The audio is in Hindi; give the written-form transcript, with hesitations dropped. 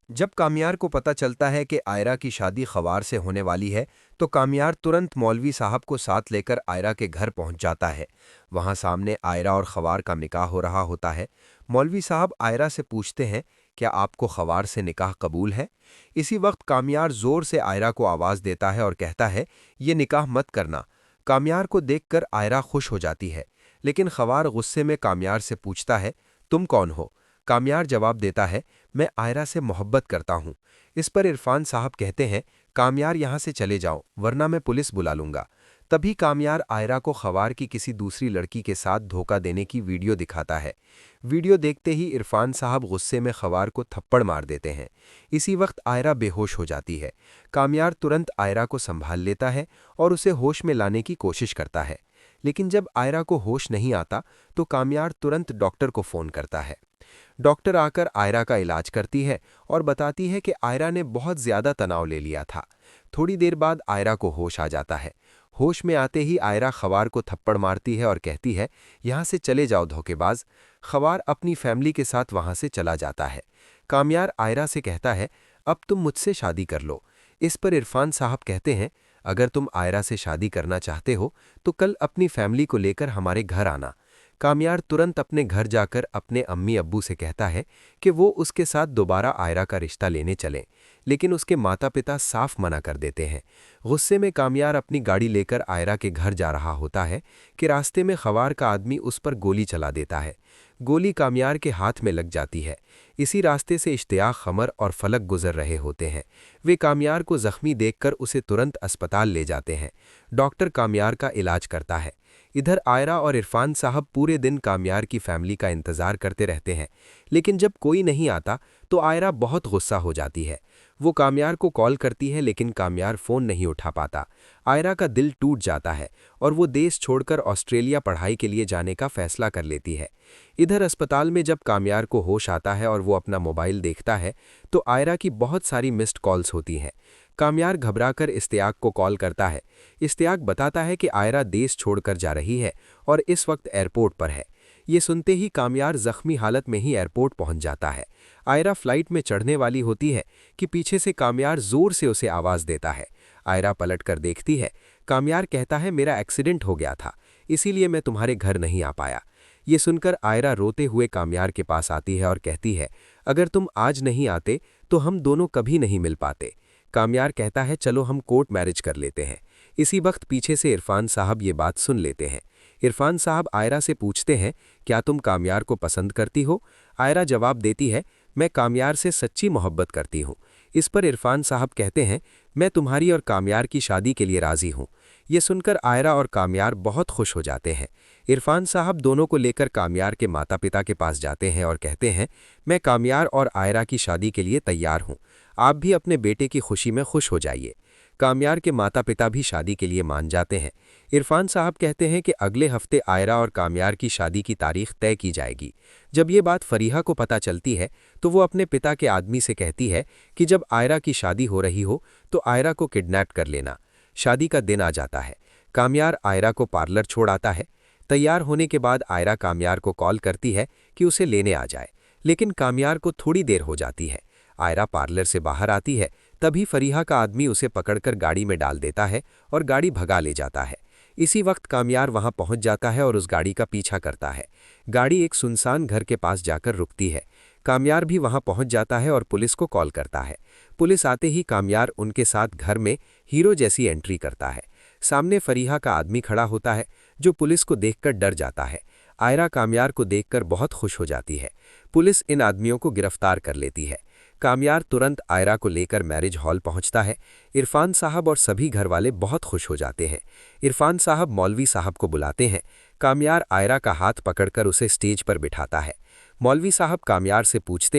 जब कामयार को पता चलता है कि आयरा की शादी ख़वार से होने वाली है, तो कामयार तुरंत मौलवी साहब को साथ लेकर आयरा के घर पहुंच जाता है। वहां सामने आयरा और ख़वार का निकाह हो रहा होता है। मौलवी साहब आयरा से पूछते हैं, क्या आपको ख़वार से निकाह कबूल है? इसी वक्त कामयार ज़ोर से आयरा को आवाज़ देता है और कहता है, ये निकाह मत करना। कामयार को देखकर आयरा खुश हो जाती है, लेकिन ख़वार गुस्से में कामयार से पूछता है, तुम कौन हो? कामयार जवाब देता है, मैं आयरा से मोहब्बत करता हूँ। इस पर इरफान साहब कहते हैं, कामयार यहाँ से चले जाओ वरना मैं पुलिस बुला लूंगा। तभी कामयार आयरा को ख़वार की किसी दूसरी लड़की के साथ धोखा देने की वीडियो दिखाता है। वीडियो देखते ही इरफान साहब गुस्से में ख़वार को थप्पड़ मार देते हैं। इसी वक्त आयरा बेहोश हो जाती है। कामयार तुरंत आयरा को संभाल लेता है और उसे होश में लाने की कोशिश करता है, लेकिन जब आयरा को होश नहीं आता तो कामयार तुरंत डॉक्टर को फ़ोन करता है। डॉक्टर आकर आयरा का इलाज करती है और बताती है कि आयरा ने बहुत ज़्यादा तनाव ले लिया था। थोड़ी देर बाद आयरा को होश आ जाता है। होश में आते ही आयरा ख़वार को थप्पड़ मारती है और कहती है, यहाँ से चले जाओ धोखेबाज। ख़वार अपनी फैमिली के साथ वहाँ से चला जाता है। कामयार आयरा से कहता है, अब तुम मुझसे शादी कर लो। इस पर इरफान साहब कहते हैं, अगर तुम आयरा से शादी करना चाहते हो तो कल अपनी फैमिली को लेकर हमारे घर आना। कामयार तुरंत अपने घर जाकर अपने अम्मी अब्बू से कहता है कि वो उसके साथ दोबारा आयरा का रिश्ता लेने चलें, लेकिन उसके माता पिता साफ मना कर देते हैं। गुस्से में कामयार अपनी गाड़ी लेकर आयरा के घर जा रहा होता है कि रास्ते में ख़वार का आदमी उस पर गोली चला देता है। गोली कामयार के हाथ में लग जाती है। इसी रास्ते से इश्तियाक, क़मर और फलक गुजर रहे होते हैं। वे कामयार को ज़ख्मी देखकर उसे तुरंत अस्पताल ले जाते हैं। डॉक्टर कामयार का इलाज करता है। इधर आयरा और इरफान साहब पूरे दिन कामयार की फैमिली का इंतज़ार करते रहते हैं, लेकिन जब कोई नहीं आता तो आयरा बहुत गुस्सा हो जाती है। वो कामयार को कॉल करती है, लेकिन कामयार फ़ोन नहीं उठा पाता। आयरा का दिल टूट जाता है और वो देश छोड़कर ऑस्ट्रेलिया पढ़ाई के लिए जाने का फ़ैसला कर लेती है। इधर अस्पताल में जब कामयार को होश आता है और वो अपना मोबाइल देखता है तो आयरा की बहुत सारी मिस्ड कॉल्स होती हैं। कामयार घबराकर इश्तियाक को कॉल करता है। इश्तियाक बताता है कि आयरा देश छोड़कर जा रही है और इस वक्त एयरपोर्ट पर है। ये सुनते ही कामयार ज़ख्मी हालत में ही एयरपोर्ट पहुंच जाता है। आयरा फ्लाइट में चढ़ने वाली होती है कि पीछे से कामयार ज़ोर से उसे आवाज़ देता है। आयरा पलटकर देखती है। कामयार कहता है, मेरा एक्सीडेंट हो गया था, इसीलिए मैं तुम्हारे घर नहीं आ पाया। ये सुनकर आयरा रोते हुए कामयार के पास आती है और कहती है, अगर तुम आज नहीं आते तो हम दोनों कभी नहीं मिल पाते। कामयार कहता है, चलो हम कोर्ट मैरिज कर लेते हैं। इसी वक्त पीछे से इरफान साहब ये बात सुन लेते हैं। इरफान साहब आयरा से पूछते हैं, क्या तुम कामयार को पसंद करती हो? आयरा जवाब देती है, मैं कामयार से सच्ची मोहब्बत करती हूँ। इस पर इरफान साहब कहते हैं, मैं तुम्हारी और कामयार की शादी के लिए राज़ी हूँ। ये सुनकर आयरा और कामयार बहुत खुश हो जाते हैं। इरफान साहब दोनों को लेकर कामयार के माता पिता के पास जाते हैं और कहते हैं, मैं कामयार और आयरा की शादी के लिए तैयार हूँ। आप भी अपने बेटे की खुशी में खुश हो जाइए। कामयार के माता पिता भी शादी के लिए मान जाते हैं। इरफान साहब कहते हैं कि अगले हफ्ते आयरा और कामयार की शादी की तारीख तय की जाएगी। जब ये बात फरीहा को पता चलती है तो वो अपने पिता के आदमी से कहती है कि जब आयरा की शादी हो रही हो तो आयरा को किडनैप कर लेना। शादी का दिन आ जाता है। कामयार आयरा को पार्लर छोड़ आता है। तैयार होने के बाद आयरा कामयार को कॉल करती है कि उसे लेने आ जाए, लेकिन कामयार को थोड़ी देर हो जाती है। आयरा पार्लर से बाहर आती है, तभी फरीहा का आदमी उसे पकड़कर गाड़ी में डाल देता है और गाड़ी भगा ले जाता है। इसी वक्त कामयार वहां पहुंच जाता है और उस गाड़ी का पीछा करता है। गाड़ी एक सुनसान घर के पास जाकर रुकती है। कामयार भी वहां पहुंच जाता है और पुलिस को कॉल करता है। पुलिस आते ही कामयार उनके साथ घर में हीरो जैसी एंट्री करता है। सामने फरीहा का आदमी खड़ा होता है, जो पुलिस को देखकर डर जाता है। आयरा कामयार को देखकर बहुत खुश हो जाती है। पुलिस इन आदमियों को गिरफ्तार कर लेती है। कामयार तुरंत आयरा को लेकर मैरिज हॉल पहुंचता है। इरफान साहब और सभी घर वाले बहुत खुश हो जाते हैं। इरफान साहब मौलवी साहब को बुलाते हैं। कामयार आयरा का हाथ पकड़कर उसे स्टेज पर बिठाता है। मौलवी साहब कामयार से पूछते हैं,